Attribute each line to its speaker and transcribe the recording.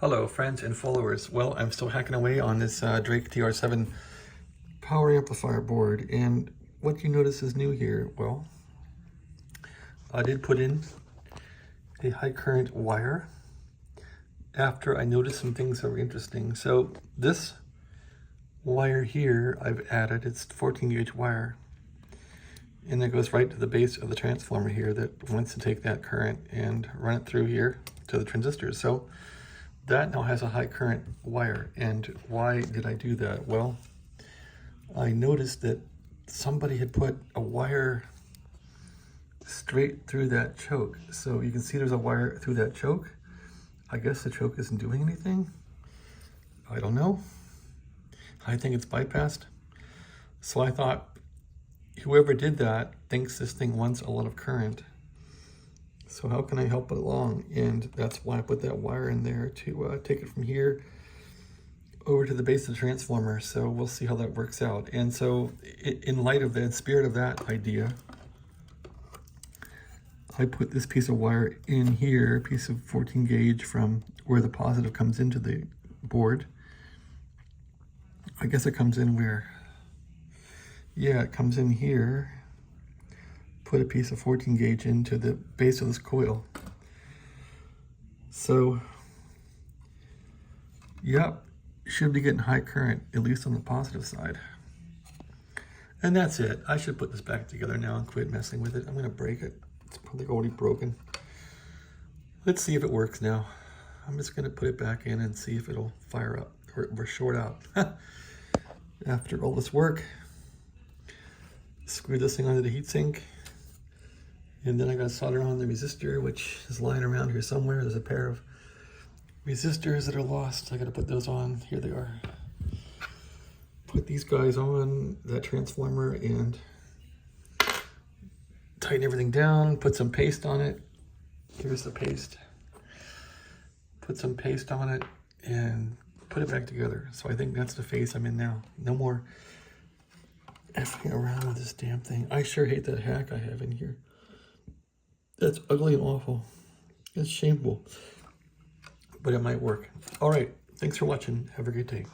Speaker 1: Hello friends and followers. Well, I'm still hacking away on this Drake TR7 power amplifier board, and what you notice is new here. Well, I did put in a high current wire after I noticed some things that were interesting. So this wire here I've added, it's 14 gauge wire, and it goes right to the base of the transformer here that wants to take that current and run it through here to the transistors. So that now has a high current wire. And why did I do that? Well, I noticed that somebody had put a wire straight through that choke. So you can see there's a wire through that choke. I guess the choke isn't doing anything. I don't know. I think it's bypassed. So I thought, whoever did that thinks this thing wants a lot of current. So how can I help it along? And that's why I put that wire in there to take it from here over to the base of the transformer. So we'll see how that works out. And so in light of the spirit of that idea, I put this piece of wire in here, a piece of 14 gauge from where the positive comes into the board. I guess it comes in where? Yeah, it comes in here. Put a piece of 14 gauge into the base of this coil. So, yep, should be getting high current, at least on the positive side. And that's it. I should put this back together now and quit messing with it. I'm gonna break it. It's probably already broken. Let's see if it works now. I'm just gonna put it back in and see if it'll fire up or short out. After all this work, screw this thing onto the heatsink. And then I got solder on the resistor, which is lying around here somewhere. There's a pair of resistors that are lost. I gotta put those on. Here they are. Put these guys on that transformer and tighten everything down. Put some paste on it. Here's the paste. Put some paste on it and put it back together. So I think that's the phase I'm in now. No more effing around with this damn thing. I sure hate that hack I have in here. That's ugly and awful. It's shameful, but it might work. All right, thanks for watching. Have a great day.